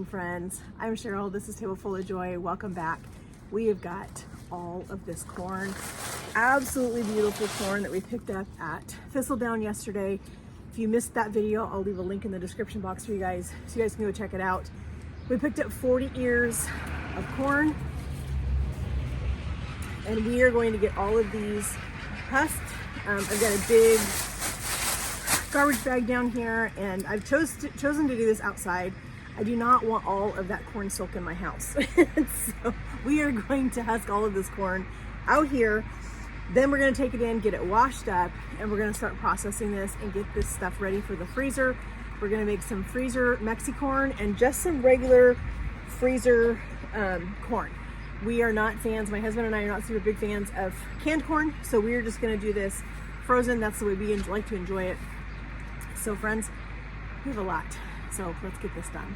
morning, friends. I'm Cheryl. This is Table Full of Joy. Welcome back. We have got all of this corn, absolutely beautiful corn that we picked up at Thistledown yesterday. If you missed that video, I'll leave a link in the description box for you guys so you guys can go check it out. We picked up 40 ears of corn, and we are going to get all of these husked. I've got a big garbage bag down here, and I've chosen to do this outside. I do not want all of that corn silk in my house. So we are going to husk all of this corn out here. Then we're going to take it in, get it washed up, and we're going to start processing this and get this stuff ready for the freezer. We're going to make some freezer Mexi corn and just some regular freezer corn. We are not fans, my husband and I are not super big fans of canned corn, so we're just going to do this frozen. That's the way we like to enjoy it. So friends, we have a lot, so let's get this done.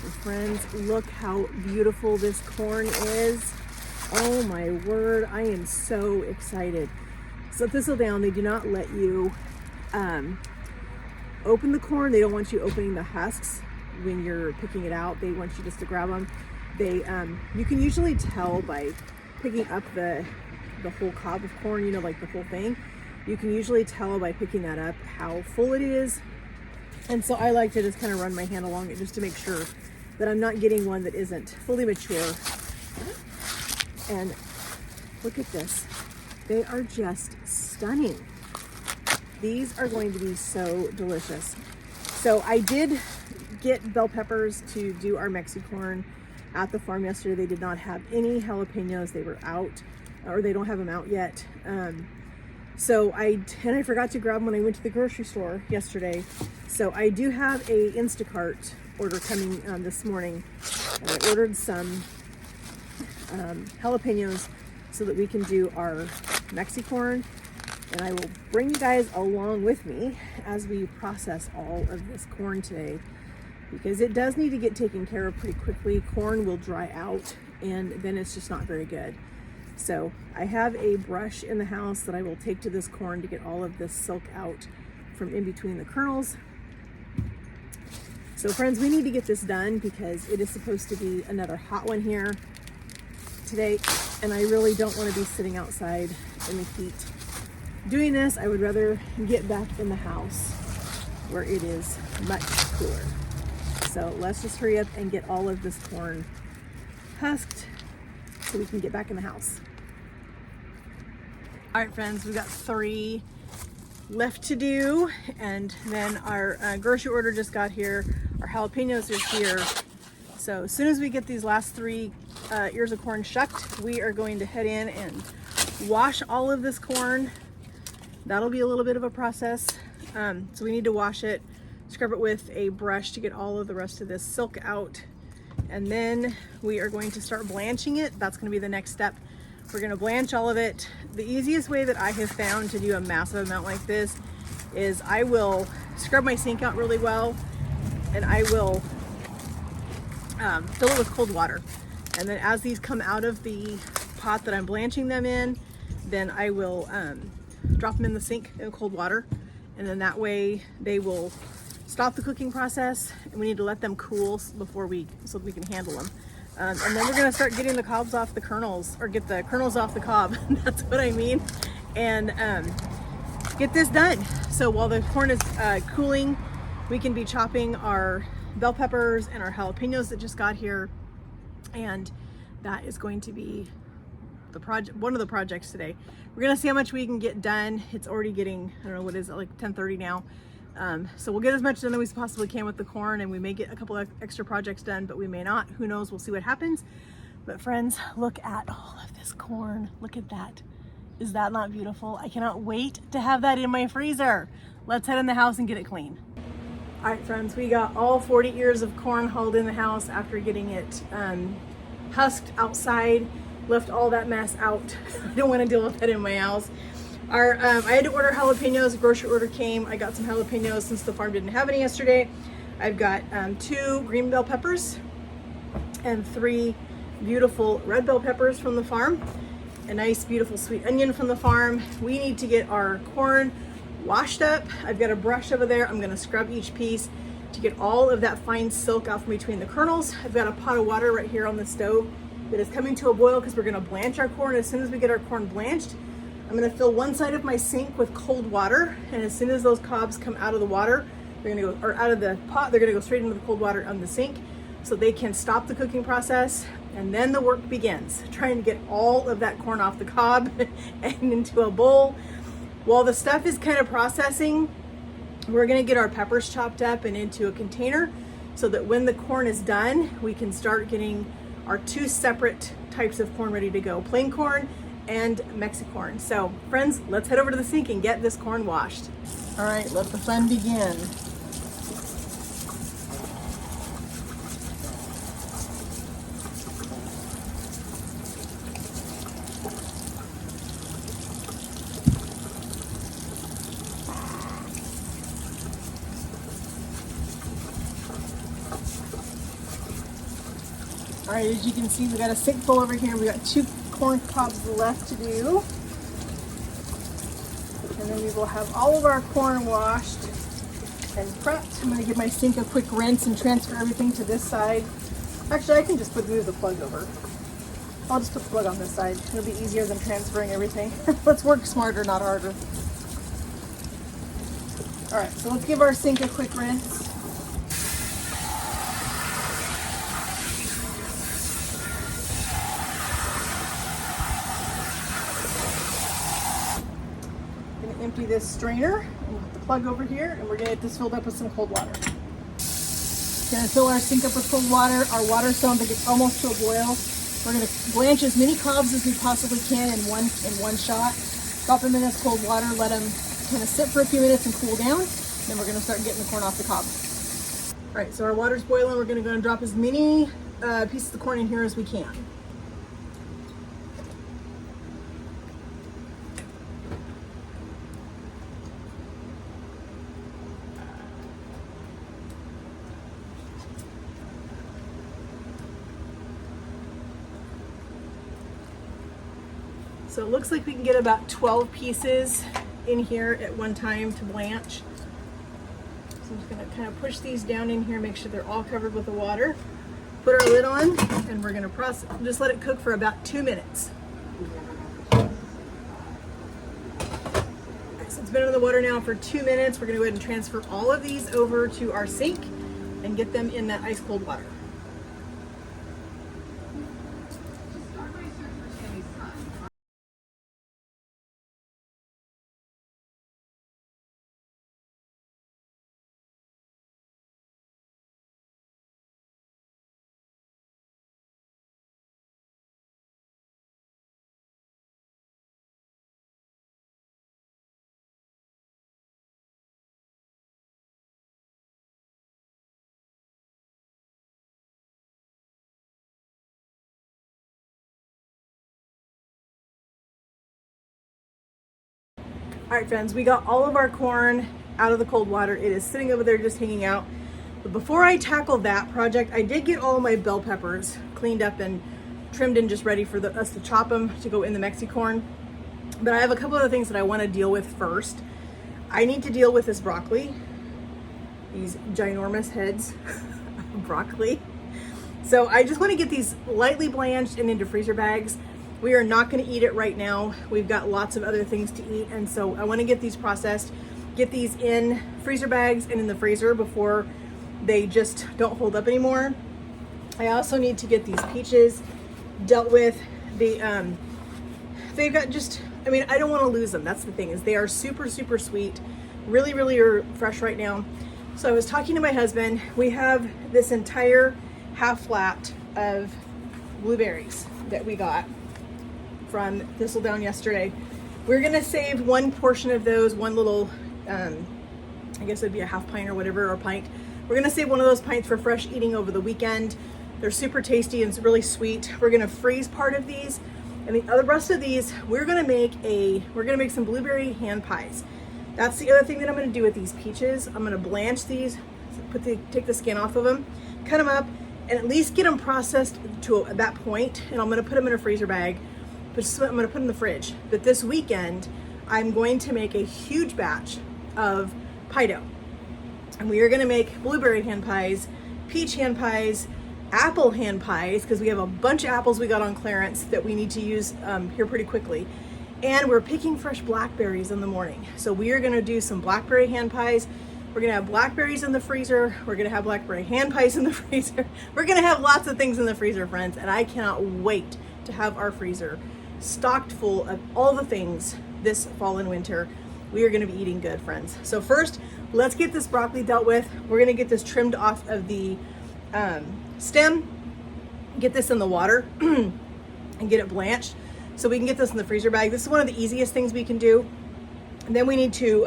So friends, look how beautiful this corn is. Oh my word, I am so excited. So Thistledown, they do not let you open the corn. They don't want you opening the husks when you're picking it out. They want you just to grab them. You can usually tell by picking up the whole cob of corn, you know, like the whole thing. You can usually tell by picking that up how full it is. And so I like to just kind of run my hand along it just to make sure that I'm not getting one that isn't fully mature. And look at this. They are just stunning. These are going to be so delicious. So I did get bell peppers to do our Mexi corn at the farm yesterday. They did not have any jalapenos. They were out, or they don't have them out yet. So I forgot to grab them when I went to the grocery store yesterday. So I do have a Instacart order coming this morning. And I ordered some jalapenos so that we can do our Mexi corn. And I will bring you guys along with me as we process all of this corn today, because it does need to get taken care of pretty quickly. Corn will dry out and then it's just not very good. So I have a brush in the house that I will take to this corn to get all of this silk out from in between the kernels. So friends, we need to get this done because it is supposed to be another hot one here today, and I really don't want to be sitting outside in the heat doing this. I would rather get back in the house where it is much cooler. So let's just hurry up and get all of this corn husked so we can get back in the house. All right, friends, we've got 3 left to do, and then our grocery order just got here. Our jalapenos are here. So as soon as we get these last 3 ears of corn shucked, we are going to head in and wash all of this corn. That'll be a little bit of a process. So we need to wash it, scrub it with a brush to get all of the rest of this silk out. And then we are going to start blanching it. That's going to be the next step. We're going to blanch all of it. The easiest way that I have found to do a massive amount like this is I will scrub my sink out really well, and I will fill it with cold water. And then as these come out of the pot that I'm blanching them in, then I will drop them in the sink in cold water. And then that way they will stop the cooking process, and we need to let them cool before so that we can handle them. And then we're gonna start getting the cobs off the kernels, or get the kernels off the cob. That's what I mean. And get this done. So while the corn is cooling, we can be chopping our bell peppers and our jalapenos that just got here. And that is going to be one of the projects today. We're gonna see how much we can get done. It's already getting, I don't know, what is it, like 10:30 now. So we'll get as much done as we possibly can with the corn, and we may get a couple of extra projects done, but we may not. Who knows? We'll see what happens. But friends, look at all of this corn. Look at that. Is that not beautiful? I cannot wait to have that in my freezer. Let's head in the house and get it clean. All right, friends, we got all 40 ears of corn hauled in the house after getting it husked outside. Left all that mess out. I don't want to deal with that in my house. I had to order jalapenos. The grocery order came. I got some jalapenos since the farm didn't have any yesterday. I've got 2 green bell peppers and 3 beautiful red bell peppers from the farm. A nice, beautiful sweet onion from the farm. We need to get our corn washed up. I've got a brush over there. I'm gonna scrub each piece to get all of that fine silk out from between the kernels. I've got a pot of water right here on the stove that is coming to a boil because we're gonna blanch our corn. As soon as we get our corn blanched, I'm gonna fill one side of my sink with cold water, and as soon as those cobs come out of the water, they're gonna go, or out of the pot, they're gonna go straight into the cold water on the sink so they can stop the cooking process, and then the work begins, trying to get all of that corn off the cob and into a bowl. While the stuff is kind of processing, we're gonna get our peppers chopped up and into a container so that when the corn is done, we can start getting our two separate types of corn ready to go, plain corn and Mexicorn. So friends, let's head over to the sink and get this corn washed. All right, let the fun begin. All right, as you can see, we got a sink full over here. We got 2 corn cobs left to do. And then we will have all of our corn washed and prepped. I'm gonna give my sink a quick rinse and transfer everything to this side. Actually, I can just move the plug over. I'll just put the plug on this side. It'll be easier than transferring everything. Let's work smarter, not harder. All right, so let's give our sink a quick rinse. Empty this strainer and put the plug over here, and we're gonna get this filled up with some cold water. Gonna fill our sink up with cold water. Our water sounds like it's almost to a boil. We're gonna blanch as many cobs as we possibly can in one shot. Drop them in this cold water, let them kind of sit for a few minutes and cool down. Then we're gonna start getting the corn off the cob. All right, so our water's boiling. We're gonna go and drop as many pieces of corn in here as we can. So it looks like we can get about 12 pieces in here at one time to blanch. So I'm just gonna kind of push these down in here, make sure they're all covered with the water. Put our lid on, and we're gonna just let it cook for about 2 minutes. So it's been in the water now for 2 minutes. We're gonna go ahead and transfer all of these over to our sink and get them in that ice cold water. All right, friends, we got all of our corn out of the cold water. It is sitting over there just hanging out. But before I tackle that project, I did get all of my bell peppers cleaned up and trimmed and just ready for us to chop them to go in the Mexicorn. But I have a couple other things that I want to deal with first. I need to deal with this broccoli, these ginormous heads of broccoli. So I just want to get these lightly blanched and into freezer bags. We are not going to eat it right now. We've got lots of other things to eat, and so I want to get these processed, get these in freezer bags and in the freezer before they just don't hold up anymore. I also need to get these peaches dealt with. They've got just, I mean, I don't want to lose them. That's the thing, is they are super, super sweet. Really, really are fresh right now. So I was talking to my husband. We have this entire half flat of blueberries that we got from Thistledown yesterday. We're gonna save one portion of those, one little, I guess it'd be a half pint or whatever, or a pint. We're gonna save one of those pints for fresh eating over the weekend. They're super tasty and it's really sweet. We're gonna freeze part of these, and the other rest of these, we're gonna make some blueberry hand pies. That's the other thing that I'm gonna do with these peaches. I'm gonna blanch these, take the skin off of them, cut them up, and at least get them processed to that point, and I'm gonna put them in a freezer bag. But I'm gonna put in the fridge. But this weekend, I'm going to make a huge batch of pie dough. And we are gonna make blueberry hand pies, peach hand pies, apple hand pies, because we have a bunch of apples we got on clearance that we need to use here pretty quickly. And we're picking fresh blackberries in the morning. So we are gonna do some blackberry hand pies. We're gonna have blackberries in the freezer. We're gonna have blackberry hand pies in the freezer. We're gonna have lots of things in the freezer, friends. And I cannot wait to have our freezer stocked full of all the things this fall and winter. We are gonna be eating good, friends. So first, let's get this broccoli dealt with. We're gonna get this trimmed off of the stem, get this in the water and get it blanched so we can get this in the freezer bag. This is one of the easiest things we can do. And then we need to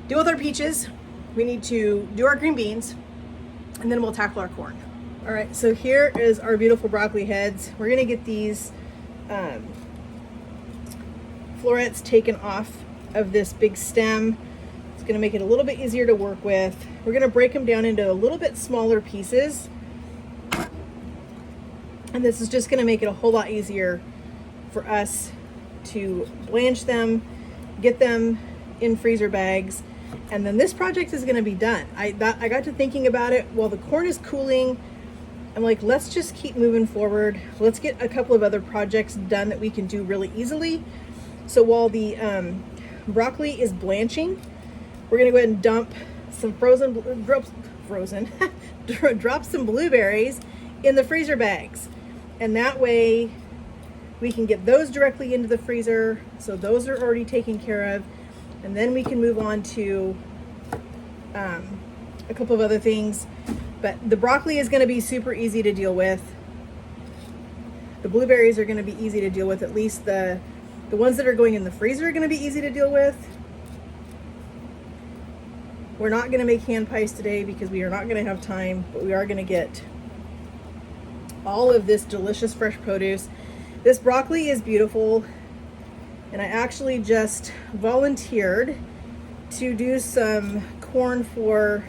deal with our peaches. We need to do our green beans, and then we'll tackle our corn. All right, so here is our beautiful broccoli heads. We're gonna get these florets taken off of this big stem. It's gonna make it a little bit easier to work with. We're gonna break them down into a little bit smaller pieces. And this is just gonna make it a whole lot easier for us to blanch them, get them in freezer bags, and then this project is gonna be done. I got to thinking about it while the corn is cooling. I'm like, let's just keep moving forward. Let's get a couple of other projects done that we can do really easily. So while the broccoli is blanching, we're gonna go ahead and dump some drop some blueberries in the freezer bags. And that way we can get those directly into the freezer. So those are already taken care of. And then we can move on to a couple of other things. But the broccoli is gonna be super easy to deal with. The blueberries are gonna be easy to deal with. At least the ones that are going in the freezer are gonna be easy to deal with. We're not gonna make hand pies today because we are not gonna have time, but we are gonna get all of this delicious fresh produce. This broccoli is beautiful, and I actually just volunteered to do some corn for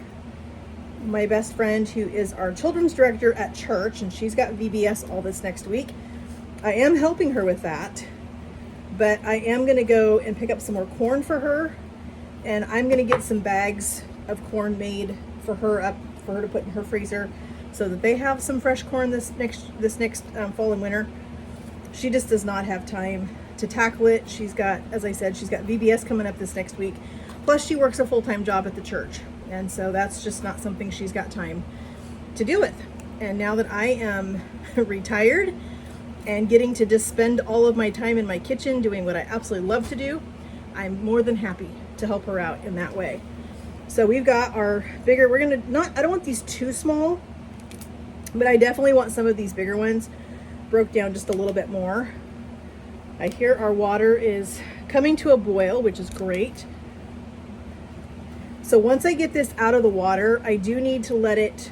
my best friend who is our children's director at church, and she's got VBS all this next week. I am helping her with that, but I am gonna go and pick up some more corn for her, and I'm gonna get some bags of corn made for her to put in her freezer so that they have some fresh corn this next fall and winter. She just does not have time to tackle it. She's got, as I said, she's got VBS coming up this next week. Plus she works a full-time job at the church. And so that's just not something she's got time to deal with. And now that I am retired and getting to just spend all of my time in my kitchen doing what I absolutely love to do, I'm more than happy to help her out in that way. So we've got our bigger, I don't want these too small, but I definitely want some of these bigger ones broke down just a little bit more. I hear our water is coming to a boil, which is great. So once I get this out of the water, I do need to let it,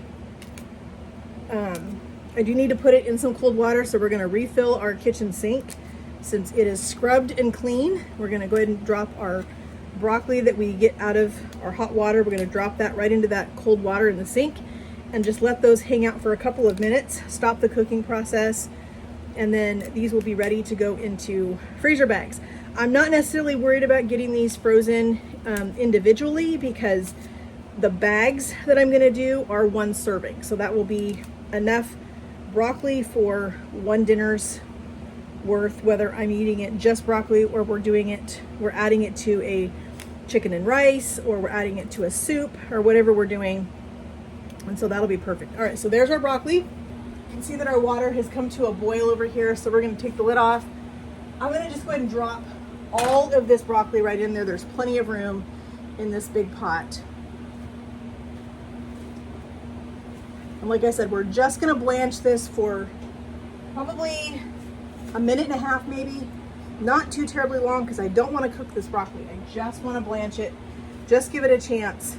I do need to put it in some cold water. So we're gonna refill our kitchen sink. Since it is scrubbed and clean, we're gonna go ahead and drop our broccoli that we get out of our hot water. We're gonna drop that right into that cold water in the sink and just let those hang out for a couple of minutes, stop the cooking process, and then these will be ready to go into freezer bags. I'm not necessarily worried about getting these frozen individually because the bags that I'm gonna do are one serving. So that will be enough broccoli for one dinner's worth, whether I'm eating it just broccoli or we're adding it to a chicken and rice, or we're adding it to a soup, or whatever we're doing. And so that'll be perfect. All right, so there's our broccoli. You can see that our water has come to a boil over here. So we're gonna take the lid off. I'm gonna just go ahead and drop all of this broccoli right in there. There's plenty of room in this big pot. And like I said, we're just gonna blanch this for probably a minute and a half, maybe. Not too terribly long, because I don't want to cook this broccoli. I just want to blanch it, just give it a chance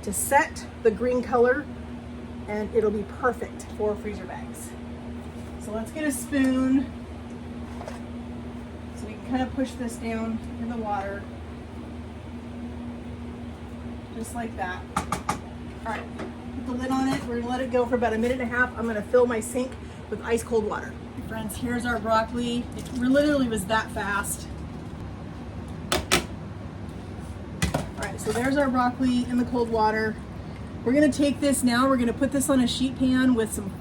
to set the green color, and it'll be perfect for freezer bags. So let's get a spoon so we can kind of push this down in the water, just like that. All right, put the lid on it. We're gonna let it go for about a minute and a half. I'm gonna fill my sink with ice cold water. Friends, here's our broccoli. It literally was that fast. so there's our broccoli in the cold water. We're gonna take this now, we're gonna put this on a sheet pan with some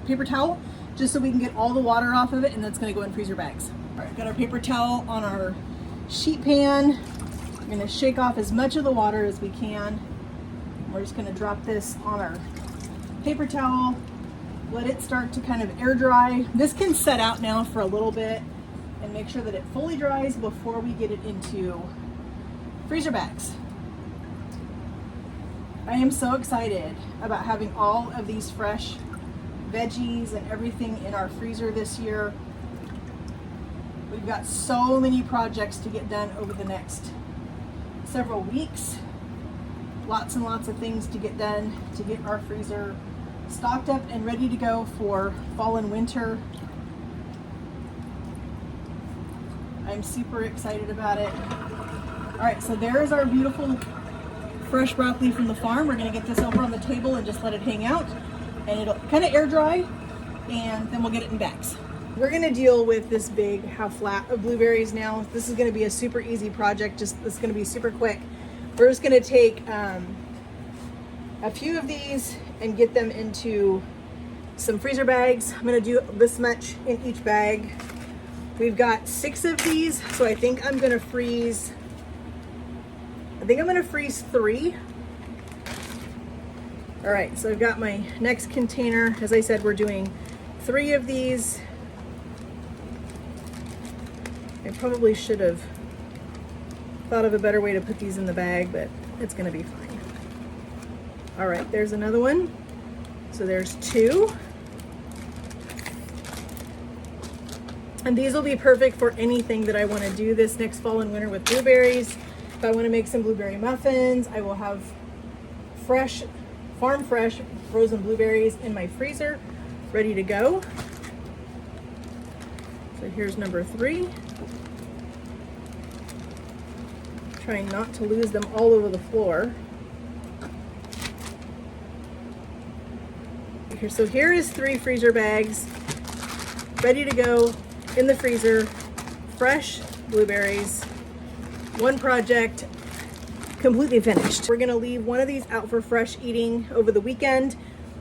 paper towel, just so we can get all the water off of it, and that's gonna go in freezer bags. All right, got our paper towel on our sheet pan. We're gonna shake off as much of the water as we can. We're just gonna drop this on our paper towel, let it start to kind of air dry. This can set out now for a little bit and make sure that it fully dries before we get it into freezer bags. I am so excited about having all of these fresh veggies and everything in our freezer this year. We've got so many projects to get done over the next several weeks. Lots and lots of things to get done to get our freezer stocked up and ready to go for fall and winter. I'm super excited about it. All right, so there's our beautiful fresh broccoli from the farm. We're gonna get this over on the table and just let it hang out, and it'll kind of air dry, and then we'll get it in bags. We're gonna deal with this big half flat of blueberries now. This is gonna be a super easy project, it's gonna be super quick. We're just gonna take a few of these and get them into some freezer bags. I'm gonna do this much in each bag. We've got 6 of these, so I think I'm gonna freeze 3. All right, so I've got my next container. As I said, we're doing 3 of these. I probably should have thought of a better way to put these in the bag, but it's gonna be fine. All right, there's another one. So there's 2. And these will be perfect for anything that I wanna do this next fall and winter with blueberries. If I wanna make some blueberry muffins, I will have fresh, farm fresh frozen blueberries in my freezer, ready to go. So here's number 3. Trying not to lose them all over the floor. So here is 3 freezer bags ready to go in the freezer, fresh blueberries, 1 project completely finished. We're gonna leave one of these out for fresh eating over the weekend.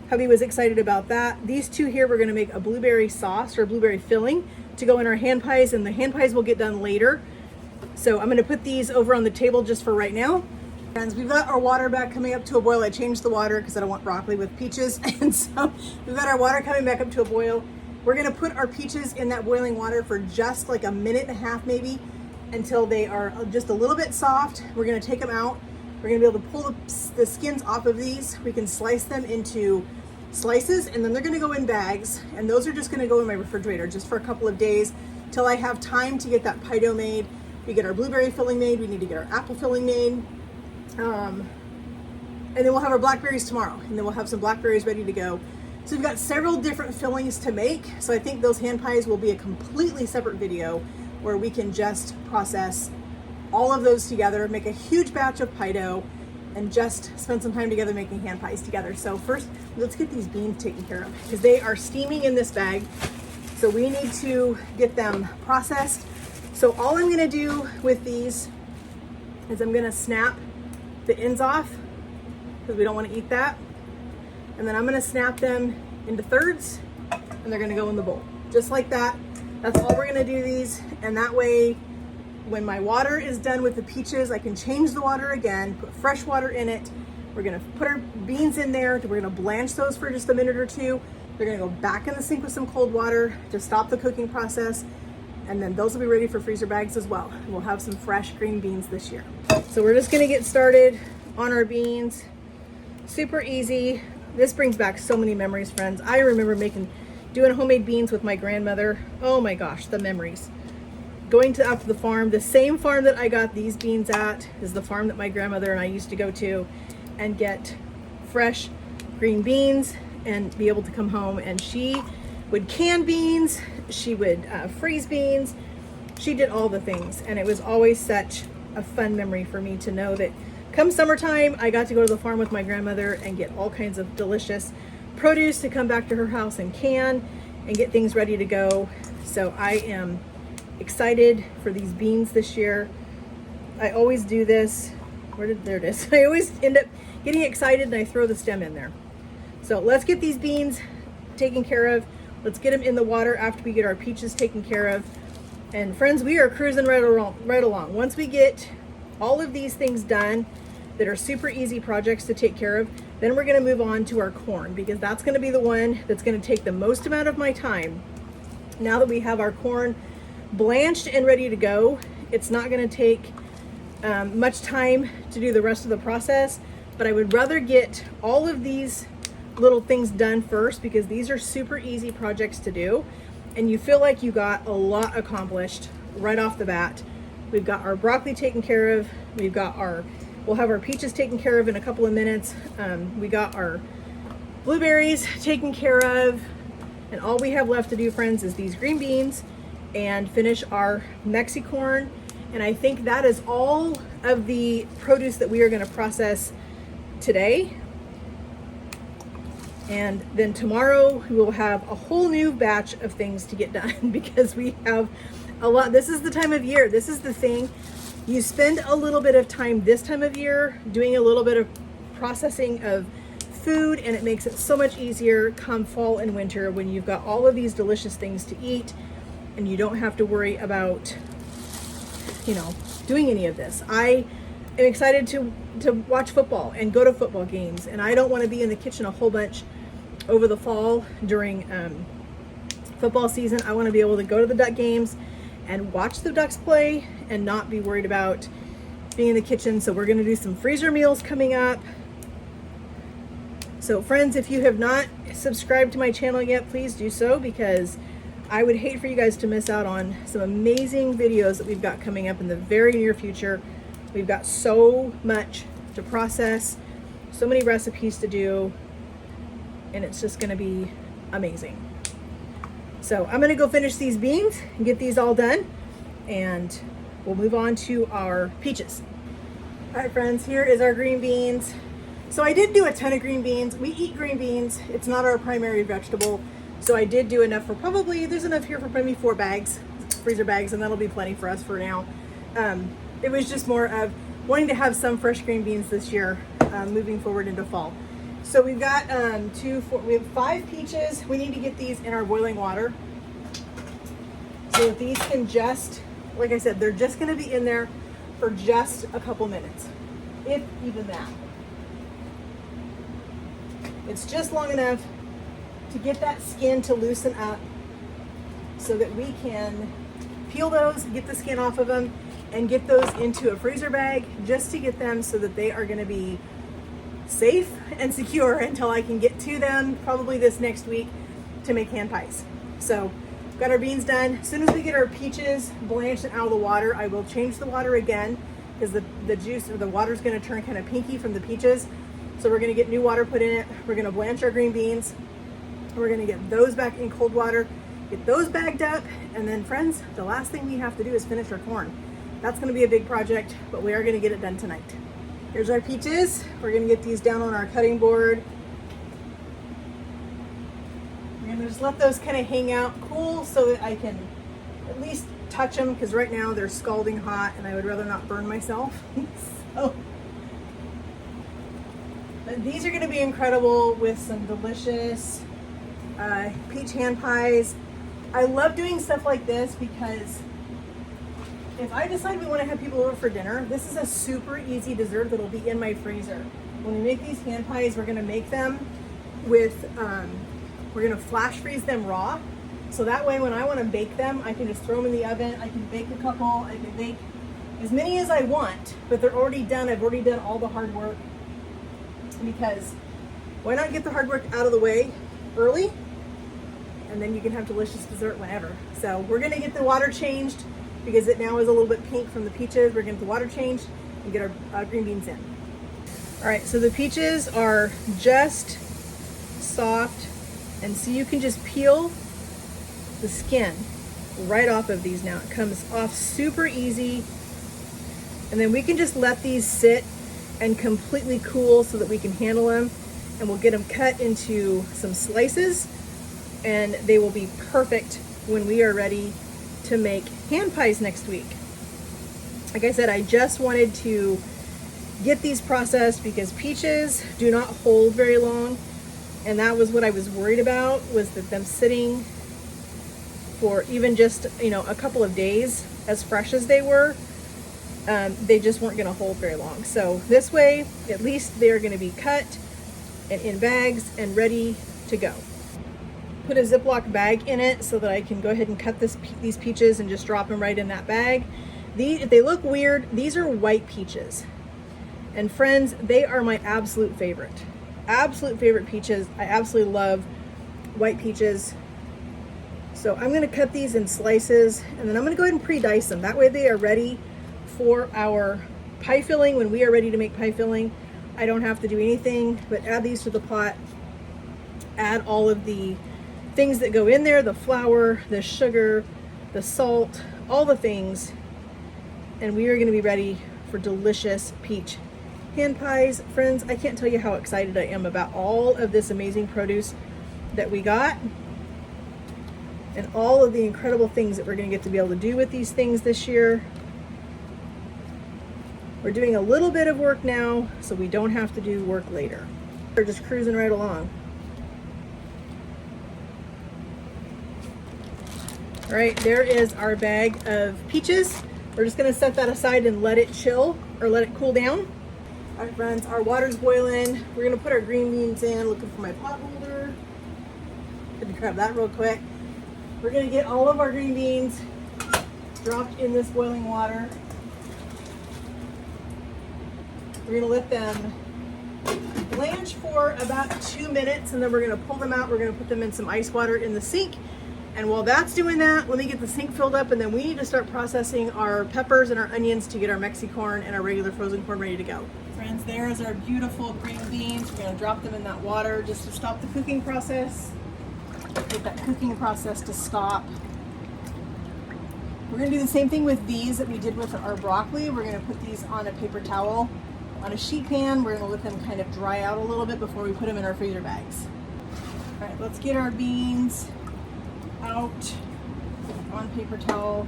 Hubby was excited about that. These 2 here, we're gonna make a blueberry sauce or blueberry filling to go in our hand pies, and the hand pies will get done later. So I'm gonna put these over on the table just for right now. Friends, we've got our water back coming up to a boil. I changed the water because I don't want broccoli with peaches. And so we've got our water coming back up to a boil. We're gonna put our peaches in that boiling water for just like a minute and a half maybe, until they are just a little bit soft. We're gonna take them out. We're gonna be able to pull the skins off of these. We can slice them into slices, and then they're gonna go in bags. And those are just gonna go in my refrigerator just for a couple of days till I have time to get that pie dough made. We get our blueberry filling made. We need to get our apple filling made. And then we'll have our blackberries tomorrow, and then we'll have some blackberries ready to go. So we've got several different fillings to make. So I think those hand pies will be a completely separate video where we can just process all of those together, make a huge batch of pie dough, and just spend some time together making hand pies together. So first, let's get these beans taken care of because they are steaming in this bag. So we need to get them processed. So all I'm gonna do with these is I'm gonna snap the ends off because we don't want to eat that. And then I'm gonna snap them into thirds, and they're gonna go in the bowl. Just like that. That's all we're gonna do these. And that way, when my water is done with the peaches, I can change the water again, put fresh water in it. We're gonna put our beans in there. We're gonna blanch those for just a minute or 2. They're gonna go back in the sink with some cold water to stop the cooking process. And then those will be ready for freezer bags as well. We'll have some fresh green beans this year. So we're just gonna get started on our beans. Super easy. This brings back so many memories, friends. I remember doing homemade beans with my grandmother. Oh my gosh, the memories. Going out to the farm, the same farm that I got these beans at is the farm that my grandmother and I used to go to and get fresh green beans and be able to come home. And she would can beans, she would freeze beans, she did all the things. And it was always such a fun memory for me to know that come summertime, I got to go to the farm with my grandmother and get all kinds of delicious produce to come back to her house and can and get things ready to go. So I am excited for these beans this year. I always do this there it is. I always end up getting excited and I throw the stem in there. So let's get these beans taken care of. Let's get them in the water after we get our peaches taken care of. And friends, we are cruising right along. Once we get all of these things done that are super easy projects to take care of, then we're gonna move on to our corn, because that's gonna be the one that's gonna take the most amount of my time. Now that we have our corn blanched and ready to go, it's not gonna take much time to do the rest of the process, but I would rather get all of these little things done first, because these are super easy projects to do and you feel like you got a lot accomplished right off the bat. We've got our broccoli taken care of. We'll have our peaches taken care of in a couple of minutes. We got our blueberries taken care of, and all we have left to do, friends, is these green beans and finish our Mexicorn. And I think that is all of the produce that we are going to process today. And then tomorrow we will have a whole new batch of things to get done because we have a lot. This is the time of year. This is the thing. You spend a little bit of time this time of year doing a little bit of processing of food, and it makes it so much easier come fall and winter when you've got all of these delicious things to eat and you don't have to worry about, doing any of this. I am excited to watch football and go to football games, and I don't want to be in the kitchen a whole bunch over the fall during football season. I want to be able to go to the Duck games and watch the Ducks play and not be worried about being in the kitchen. So we're going to do some freezer meals coming up. So friends, if you have not subscribed to my channel yet, please do so, because I would hate for you guys to miss out on some amazing videos that we've got coming up in the very near future. We've got so much to process, so many recipes to do, and it's just going to be amazing. So I'm going to go finish these beans and get these all done, and we'll move on to our peaches. All right, friends, here is our green beans. So I did do a ton of green beans. We eat green beans. It's not our primary vegetable. So I did do enough for there's enough here for maybe 4 bags, freezer bags, and that'll be plenty for us for now. It was just more of wanting to have some fresh green beans this year, moving forward into fall. So we've got we have 5 peaches. We need to get these in our boiling water. So these can just, like I said, they're just gonna be in there for just a couple minutes, if even that. It's just long enough to get that skin to loosen up so that we can peel those, get the skin off of them, and get those into a freezer bag just to get them so that they are going to be safe and secure until I can get to them probably this next week to make hand pies. So we've got our beans done. As soon as we get our peaches blanched and out of the water, I will change the water again, because the juice or the water is going to turn kind of pinky from the peaches. So we're going to get new water put in it. We're going to blanch our green beans. We're going to get those back in cold water, get those bagged up, and then, friends, the last thing we have to do is finish our corn. That's going to be a big project, but we are going to get it done tonight. Here's our peaches. We're going to get these down on our cutting board. We're going to just let those kind of hang out cool so that I can at least touch them, because right now they're scalding hot and I would rather not burn myself. But these are going to be incredible with some delicious peach hand pies. I love doing stuff like this because if I decide we want to have people over for dinner, this is a super easy dessert that'll be in my freezer. When we make these hand pies, we're going to make them with, we're going to flash freeze them raw. So that way when I want to bake them, I can just throw them in the oven. I can bake a couple. I can bake as many as I want, but they're already done. I've already done all the hard work, because why not get the hard work out of the way early, and then you can have delicious dessert whenever. So we're going to get the water changed because it now is a little bit pink from the peaches. We're going to get the water changed and get our green beans in. All right, so the peaches are just soft, and so you can just peel the skin right off of these now. It comes off super easy, and then we can just let these sit and completely cool so that we can handle them, and we'll get them cut into some slices, and they will be perfect when we are ready to make hand pies next week. Like I said, I just wanted to get these processed because peaches do not hold very long. And that was what I was worried about, was that them sitting for even just, you know, a couple of days, as fresh as they were, they just weren't going to hold very long. So this way, at least they're going to be cut and in bags and ready to go. Put a Ziploc bag in it so that I can go ahead and cut these peaches and just drop them right in that bag. If they look weird, these are white peaches. And friends, they are my absolute favorite. Absolute favorite peaches. I absolutely love white peaches. So I'm going to cut these in slices, and then I'm going to go ahead and pre-dice them. That way they are ready for our pie filling. When we are ready to make pie filling, I don't have to do anything but add these to the pot, add all of the things that go in there, the flour, the sugar, the salt, all the things, and we are going to be ready for delicious peach hand pies. Friends, I can't tell you how excited I am about all of this amazing produce that we got, and all of the incredible things that we're going to get to be able to do with these things this year. We're doing a little bit of work now, so we don't have to do work later. We're just cruising right along. All right, there is our bag of peaches. We're just going to set that aside and let it chill, or let it cool down. All right, friends, our water's boiling. We're going to put our green beans in. Looking for my pot holder. Let me grab that real quick. We're going to get all of our green beans dropped in this boiling water. We're going to let them blanch for about 2 minutes, and then we're going to pull them out. We're going to put them in some ice water in the sink. And while that's doing that, let me get the sink filled up, and then we need to start processing our peppers and our onions to get our Mexicorn and our regular frozen corn ready to go. Friends, there's our beautiful green beans. We're going to drop them in that water just to stop the cooking process. Get that cooking process to stop. We're going to do the same thing with these that we did with our broccoli. We're going to put these on a paper towel, on a sheet pan. We're going to let them kind of dry out a little bit before we put them in our freezer bags. All right, let's get our beans out on paper towel.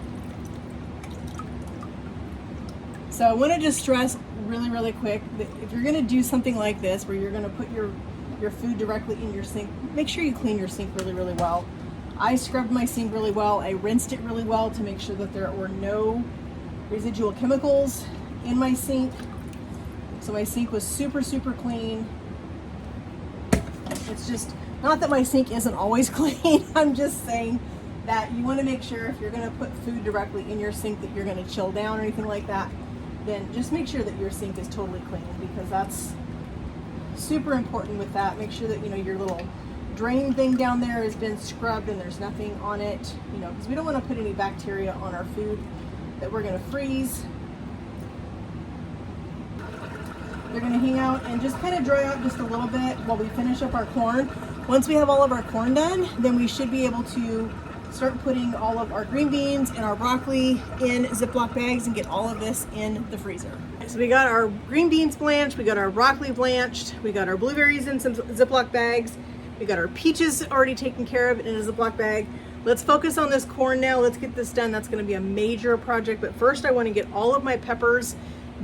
So I want to just stress really quick that if you're going to do something like this, where you're going to put your food directly in your sink, make sure you clean your sink really well. I scrubbed my sink really well. I rinsed it really well to make sure that there were no residual chemicals in my sink. So my sink was super clean. It's just not that my sink isn't always clean. I'm just saying that you want to make sure, if you're going to put food directly in your sink that you're going to chill down or anything like that, then just make sure that your sink is totally clean, because that's super important with that. Make sure that, you know, your little drain thing down there has been scrubbed and there's nothing on it, you know, because we don't want to put any bacteria on our food that we're going to freeze. They're going to hang out and just kind of dry out just a little bit while we finish up our corn. Once we have all of our corn done, then we should be able to start putting all of our green beans and our broccoli in Ziploc bags and get all of this in the freezer. So we got our green beans blanched, we got our broccoli blanched, we got our blueberries in some Ziploc bags, we got our peaches already taken care of in a Ziploc bag. Let's focus on this corn now. Let's get this done. That's going to be a major project, but first I want to get all of my peppers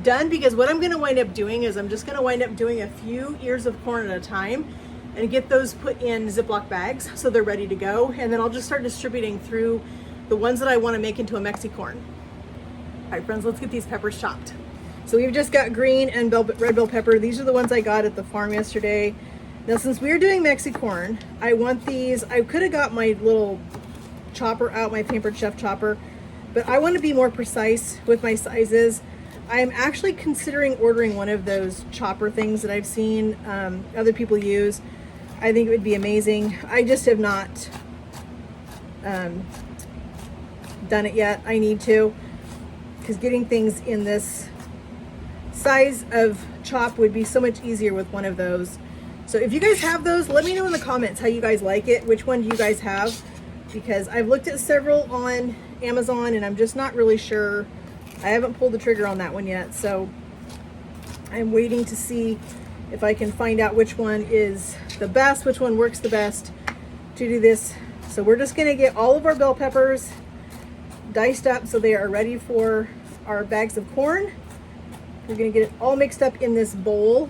done, because what I'm going to wind up doing is I'm just going to wind up doing a few ears of corn at a time and get those put in Ziploc bags so they're ready to go, and then I'll just start distributing through the ones that I want to make into a Mexicorn. All right, friends, let's get these peppers chopped. So we've just got green and red bell pepper. These are the ones I got at the farm yesterday. Now, since we're doing Mexicorn, I want these. I could have got my little chopper out, my Pampered Chef chopper, but I want to be more precise with my sizes. I'm actually considering ordering one of those chopper things that I've seen other people use. I think it would be amazing. I just have not done it yet. I need to, because getting things in this size of chop would be so much easier with one of those. So if you guys have those, let me know in the comments how you guys like it. Which one do you guys have? Because I've looked at several on Amazon and I'm just not really sure. I haven't pulled the trigger on that one yet, so I'm waiting to see if I can find out which one is the best, which one works the best to do this. So we're just going to get all of our bell peppers diced up so they are ready for our bags of corn. We're gonna get it all mixed up in this bowl.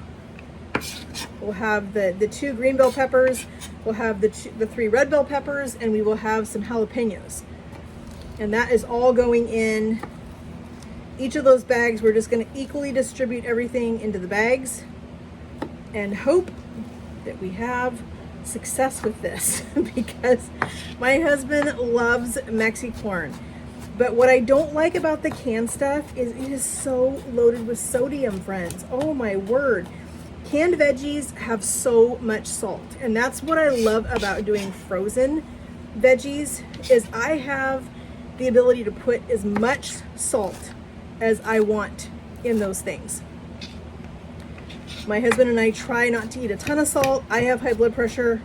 We'll have the 2 green bell peppers, we'll have the 3 red bell peppers, and we will have some jalapenos. And that is all going in each of those bags. We're just gonna equally distribute everything into the bags and hope that we have success with this because my husband loves Mexicorn. But what I don't like about the canned stuff is it is so loaded with sodium, friends. Oh my word. Canned veggies have so much salt. And that's what I love about doing frozen veggies is I have the ability to put as much salt as I want in those things. My husband and I try not to eat a ton of salt. I have high blood pressure.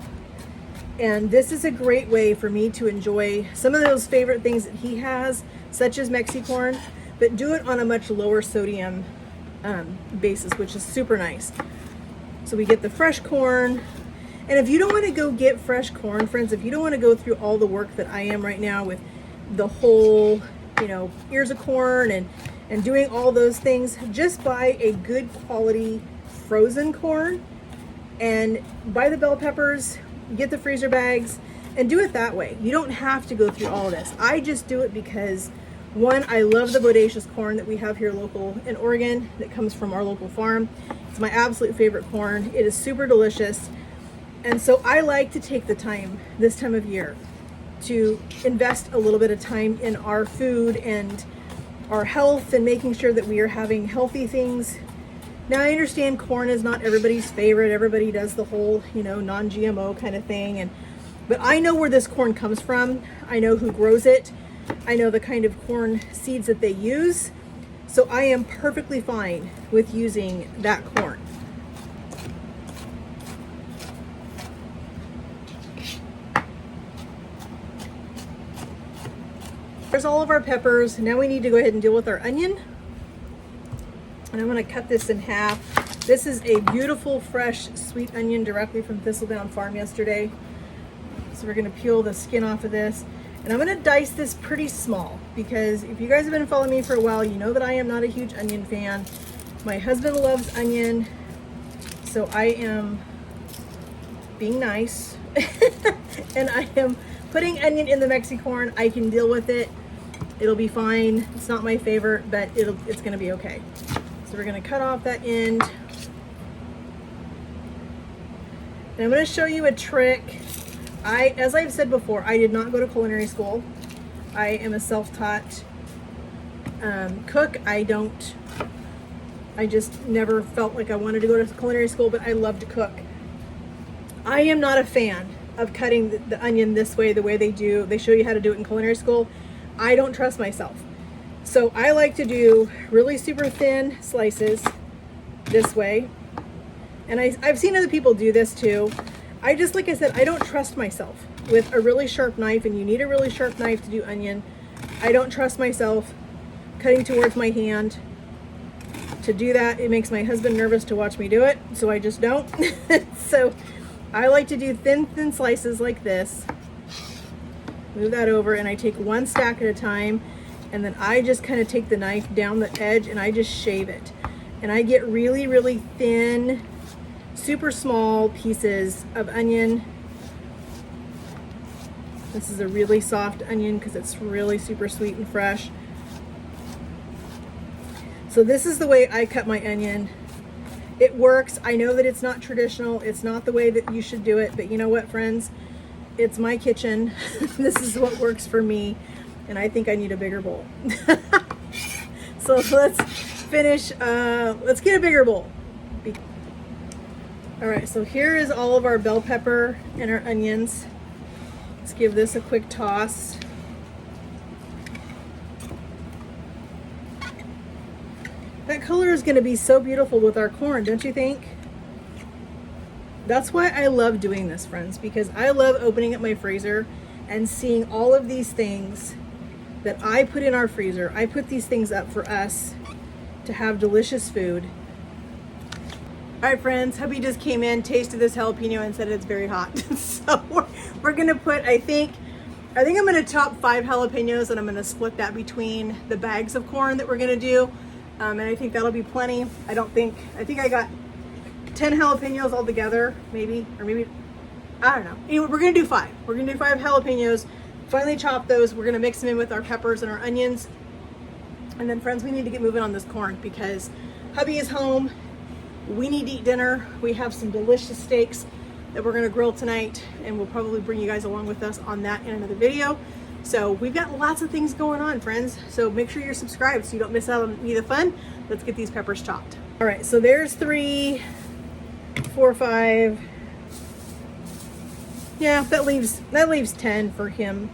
And this is a great way for me to enjoy some of those favorite things that he has, such as Mexicorn, but do it on a much lower sodium basis, which is super nice. So we get the fresh corn. And if you don't want to go get fresh corn, friends, if you don't want to go through all the work that I am right now with the whole, ears of corn and doing all those things, just buy a good quality frozen corn and buy the bell peppers, get the freezer bags, and do it that way. You don't have to go through all of this. I just do it because, one, I love the bodacious corn that we have here local in Oregon that comes from our local farm. It's my absolute favorite corn. It is super delicious. And so I like to take the time this time of year to invest a little bit of time in our food and our health and making sure that we are having healthy things. Now, I understand corn is not everybody's favorite. Everybody does the whole, non-GMO kind of thing. But I know where this corn comes from. I know who grows it. I know the kind of corn seeds that they use. So I am perfectly fine with using that corn. There's all of our peppers. Now we need to go ahead and deal with our onion. And I'm going to cut this in half. This is a beautiful, fresh, sweet onion directly from Thistledown Farm yesterday. So we're going to peel the skin off of this. And I'm going to dice this pretty small because if you guys have been following me for a while, you know that I am not a huge onion fan. My husband loves onion, so I am being nice. And I am putting onion in the Mexicorn. I can deal with it. It'll be fine. It's not my favorite, but it's going to be okay. So we're going to cut off that end. And I'm going to show you a trick. As I've said before, I did not go to culinary school. I am a self-taught cook. I just never felt like I wanted to go to culinary school, but I love to cook. I am not a fan of cutting the onion this way, the way they show you how to do it in culinary school. I don't trust myself. So I like to do really super thin slices this way. And I've seen other people do this too. Like I said, I don't trust myself with a really sharp knife, and you need a really sharp knife to do onion. I don't trust myself cutting towards my hand to do that. It makes my husband nervous to watch me do it, so I just don't. So I like to do thin slices like this. Move that over, and I take one stack at a time, and then I just kind of take the knife down the edge and I just shave it. And I get really, really thin, super small pieces of onion. This is a really soft onion because it's really super sweet and fresh. So this is the way I cut my onion. It works. I know that it's not traditional. It's not the way that you should do it, but you know what, friends? It's my kitchen. This is what works for me, and I think I need a bigger bowl. So let's finish. Let's get a bigger bowl. All right, so here is all of our bell pepper and our onions. Let's give this a quick toss. That color is going to be so beautiful with our corn, don't you think? That's why I love doing this, friends, because I love opening up my freezer and seeing all of these things that I put in our freezer. I put these things up for us to have delicious food. All right, friends, hubby just came in, tasted this jalapeno, and said it's very hot. So we're gonna put, I think I'm gonna chop 5 jalapenos, and I'm gonna split that between the bags of corn that we're gonna do. And I think that'll be plenty. I think I got 10 jalapenos altogether, maybe, or maybe, I don't know. Anyway, we're gonna do 5. We're gonna do 5 jalapenos, finally chop those. We're gonna mix them in with our peppers and our onions. And then friends, we need to get moving on this corn because hubby is home. We need to eat dinner. We have some delicious steaks that we're gonna grill tonight, and we'll probably bring you guys along with us on that in another video. So we've got lots of things going on, friends. So make sure you're subscribed so you don't miss out on any of the fun. Let's get these peppers chopped. All right, so there's 3, 4, 5. Yeah, that leaves 10 for him,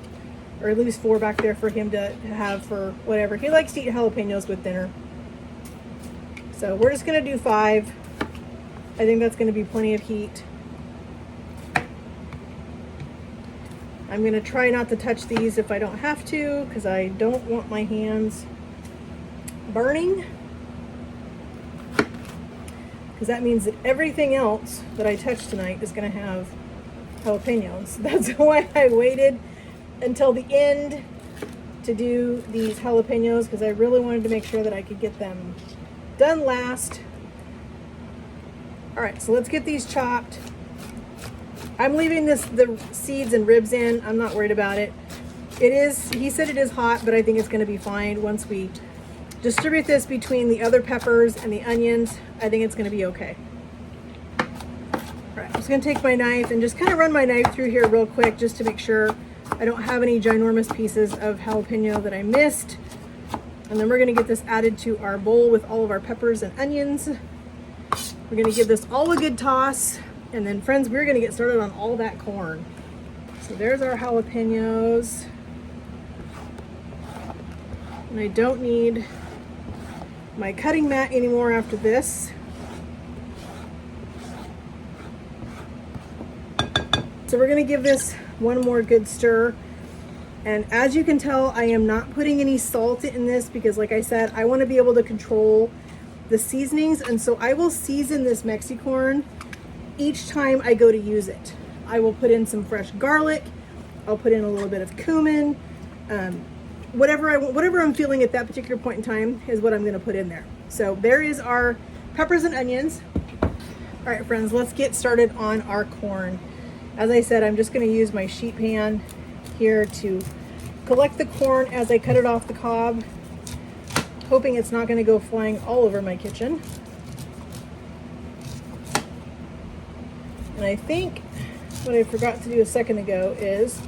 or at least 4 back there for him to have for whatever. He likes to eat jalapenos with dinner. So we're just gonna do 5. I think that's gonna be plenty of heat. I'm gonna try not to touch these if I don't have to, because I don't want my hands burning. Because that means that everything else that I touch tonight is gonna have jalapenos. That's why I waited until the end to do these jalapenos, because I really wanted to make sure that I could get them done last. All right, so let's get these chopped. I'm leaving the seeds and ribs in. I'm not worried about it. He said it is hot, but I think it's gonna be fine once we distribute this between the other peppers and the onions. I think it's gonna be okay. All right, I'm just gonna take my knife and just kind of run my knife through here real quick just to make sure I don't have any ginormous pieces of jalapeno that I missed. And then we're gonna get this added to our bowl with all of our peppers and onions. We're gonna give this all a good toss. And then friends, we're gonna get started on all that corn. So there's our jalapenos. And I don't need my cutting mat anymore after this. So we're gonna give this one more good stir. And as you can tell, I am not putting any salt in this because like I said, I wanna be able to control the seasonings. And so I will season this Mexicorn each time I go to use it. I will put in some fresh garlic. I'll put in a little bit of cumin. Whatever I'm feeling at that particular point in time is what I'm gonna put in there. So there is our peppers and onions. All right, friends, let's get started on our corn. As I said, I'm just gonna use my sheet pan here to collect the corn as I cut it off the cob, hoping it's not gonna go flying all over my kitchen. And I think what I forgot to do a second ago is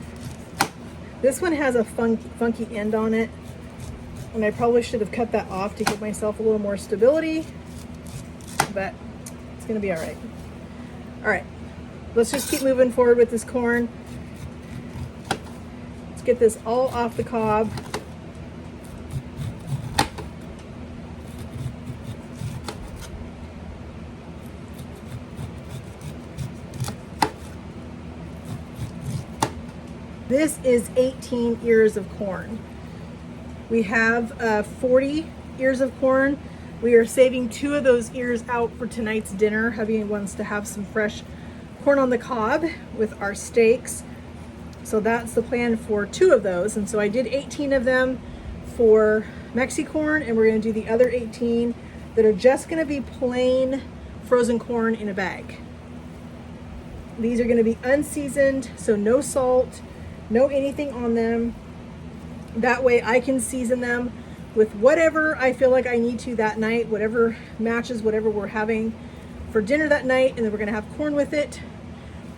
this one has a funky end on it, and I probably should have cut that off to give myself a little more stability, but it's gonna be all right. All right, let's just keep moving forward with this corn. Let's get this all off the cob. This is 18 ears of corn. We have 40 ears of corn. We are saving 2 of those ears out for tonight's dinner. Hubby wants to have some fresh corn on the cob with our steaks. So that's the plan for 2 of those. And so I did 18 of them for Mexicorn, and we're gonna do the other 18 that are just gonna be plain frozen corn in a bag. These are gonna be unseasoned, so no salt, no anything on them. That way I can season them with whatever I feel like I need to that night, whatever matches whatever we're having for dinner that night, and then we're gonna have corn with it.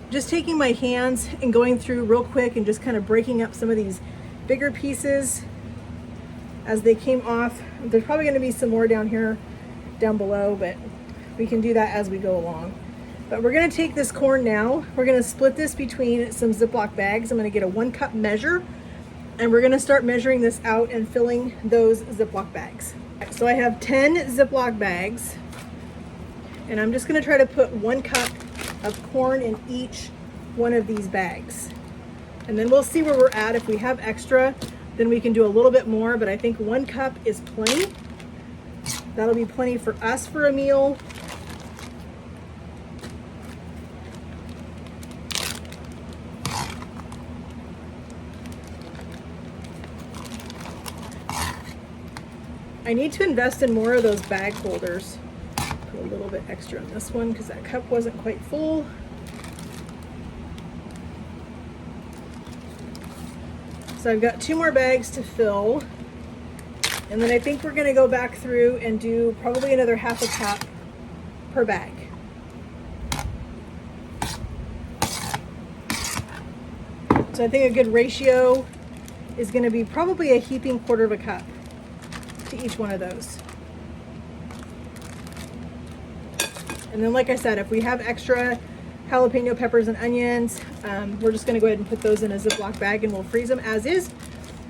Just taking my hands and going through real quick and just kind of breaking up some of these bigger pieces as they came off. There's probably gonna be some more down here, down below, but we can do that as we go along. But we're gonna take this corn now. We're gonna split this between some Ziploc bags. I'm gonna get a 1 cup measure, and we're gonna start measuring this out and filling those Ziploc bags. So I have 10 Ziploc bags, and I'm just gonna try to put 1 cup of corn in each one of these bags. And then we'll see where we're at. If we have extra, then we can do a little bit more, but I think 1 cup is plenty. That'll be plenty for us for a meal. I need to invest in more of those bag holders. Put a little bit extra in this one because that cup wasn't quite full. So I've got 2 more bags to fill. And then I think we're gonna go back through and do probably another half a cup per bag. So I think a good ratio is gonna be probably a heaping 1/4 cup to each one of those. And then, like I said, if we have extra jalapeno peppers and onions, we're just gonna go ahead and put those in a Ziploc bag and we'll freeze them as is.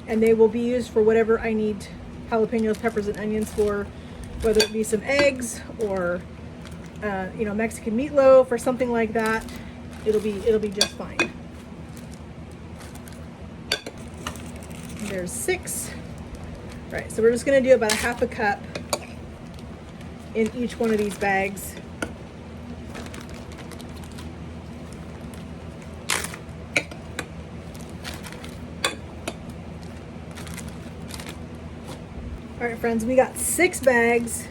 And they will be used for whatever I need jalapenos, peppers, and onions for, whether it be some eggs or you know, Mexican meatloaf or something like that. It'll be just fine. There's 6. Right, so we're just gonna do about a half a cup in each one of these bags. All right, friends, we got 6 bags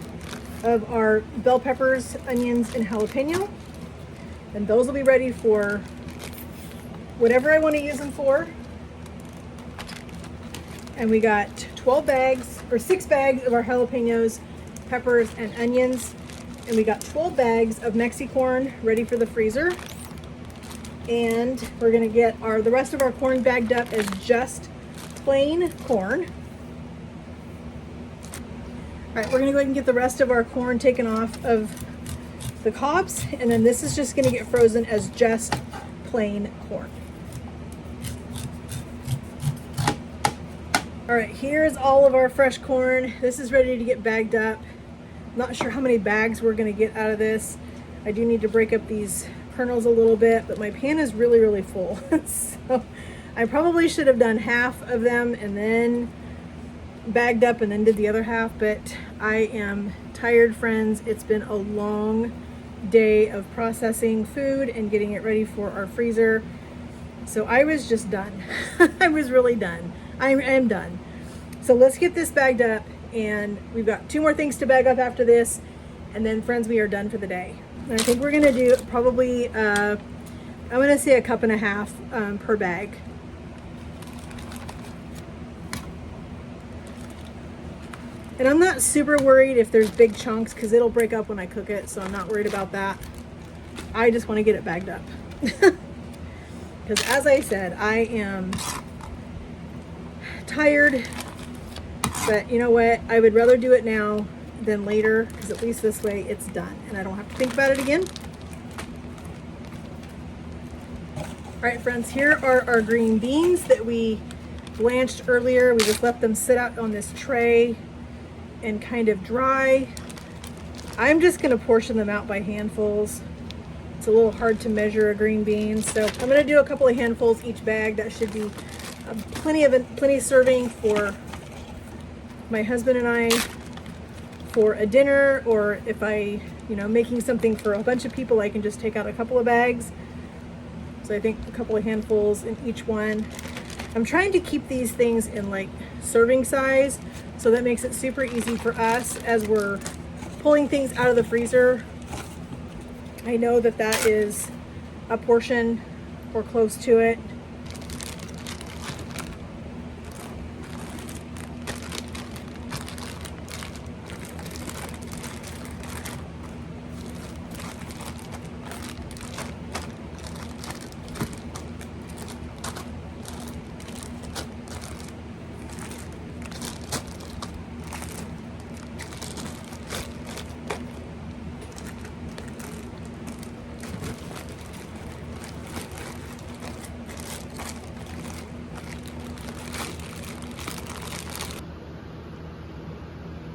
of our bell peppers, onions, and jalapeno. And those will be ready for whatever I want to use them for. And we got 12 bags, or 6 bags of our jalapenos, peppers, and onions. And we got 12 bags of Mexicorn ready for the freezer. And we're gonna get the rest of our corn bagged up as just plain corn. All right, we're gonna go ahead and get the rest of our corn taken off of the cobs, and then this is just gonna get frozen as just plain corn. All right, here's all of our fresh corn. This is ready to get bagged up. Not sure how many bags we're gonna get out of this. I do need to break up these kernels a little bit, but my pan is really, really full. So I probably should have done half of them and then bagged up and then did the other half, but I am tired, friends. It's been a long day of processing food and getting it ready for our freezer. So I was just done. I was really done. I am done. So let's get this bagged up, and we've got 2 more things to bag up after this, and then, friends, we are done for the day. And I think we're gonna do probably I'm gonna say a 1.5 cups per bag. And I'm not super worried if there's big chunks because it'll break up when I cook it, so I'm not worried about that. I just want to get it bagged up. Because as I said, I am tired, but you know what? I would rather do it now than later, because at least this way it's done and I don't have to think about it again. All right, friends, here are our green beans that we blanched earlier. We just let them sit out on this tray and kind of dry. I'm just going to portion them out by handfuls. It's a little hard to measure a green bean, so I'm going to do a couple of handfuls each bag. That should be plenty serving for my husband and I for a dinner, or if I, making something for a bunch of people, I can just take out a couple of bags. So I think a couple of handfuls in each one. I'm trying to keep these things in like serving size, so that makes it super easy for us as we're pulling things out of the freezer. I know that that is a portion or close to it.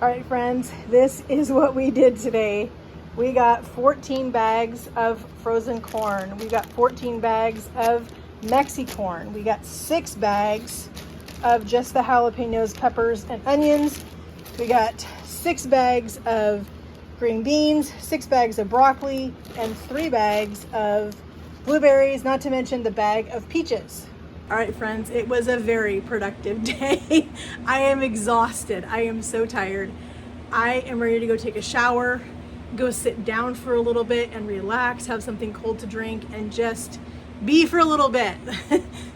All right, friends, this is what we did today. We got 14 bags of frozen corn. We got 14 bags of Mexicorn. We got 6 bags of just the jalapenos, peppers, and onions. We got 6 bags of green beans, 6 bags of broccoli, and 3 bags of blueberries, not to mention the bag of peaches. All right, friends, it was a very productive day. I am exhausted. I am so tired. I am ready to go take a shower, go sit down for a little bit and relax, have something cold to drink, and just be for a little bit.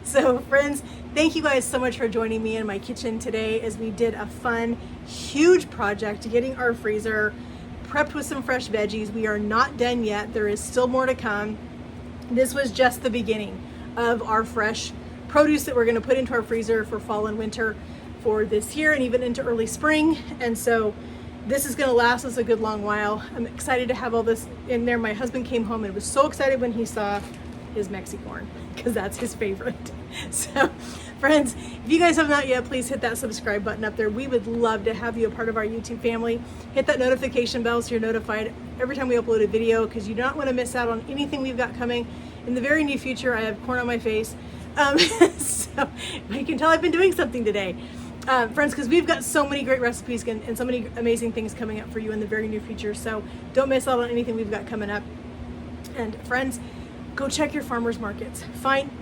So friends, thank you guys so much for joining me in my kitchen today as we did a fun, huge project getting our freezer prepped with some fresh veggies. We are not done yet. There is still more to come. This was just the beginning of our fresh produce that we're going to put into our freezer for fall and winter for this year and even into early spring. And so this is going to last us a good long while. I'm excited to have all this in there. My husband came home and was so excited when he saw his Mexicorn because that's his favorite. So friends, if you guys have not yet, please hit that subscribe button up there. We would love to have you a part of our YouTube family. Hit that notification bell so you're notified every time we upload a video, because you do not want to miss out on anything we've got coming in the very near future. I have corn on my face. So you can tell I've been doing something today. Friends, because we've got so many great recipes and so many amazing things coming up for you in the very near future. So don't miss out on anything we've got coming up. And friends, go check your farmers markets.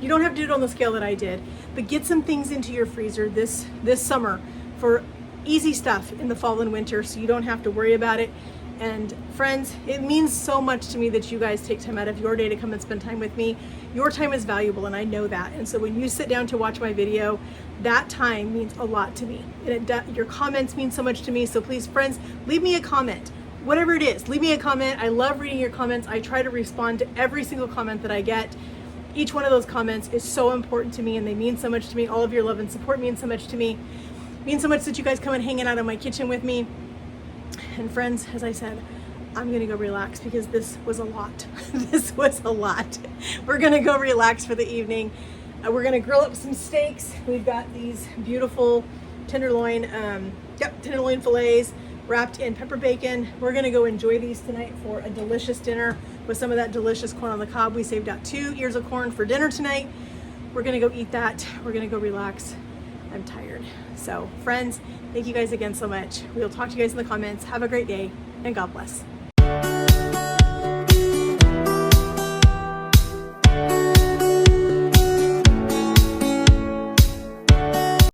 You don't have to do it on the scale that I did, but get some things into your freezer this summer for easy stuff in the fall and winter so you don't have to worry about it. And friends, it means so much to me that you guys take time out of your day to come and spend time with me. Your time is valuable, and I know that. And so when you sit down to watch my video, that time means a lot to me. And your comments mean so much to me. So please, friends, leave me a comment. Whatever it is, leave me a comment. I love reading your comments. I try to respond to every single comment that I get. Each one of those comments is so important to me, and they mean so much to me. All of your love and support means so much to me. It means so much that you guys come and hang out in my kitchen with me. And friends, as I said, I'm gonna go relax because this was a lot. This was a lot. We're gonna go relax for the evening. We're gonna grill up some steaks. We've got these beautiful tenderloin fillets wrapped in pepper bacon. We're gonna go enjoy these tonight for a delicious dinner with some of that delicious corn on the cob. We saved out 2 ears of corn for dinner tonight. We're gonna go eat that. We're gonna go relax. I'm tired. So friends, thank you guys again so much. We'll talk to you guys in the comments. Have a great day, and God bless.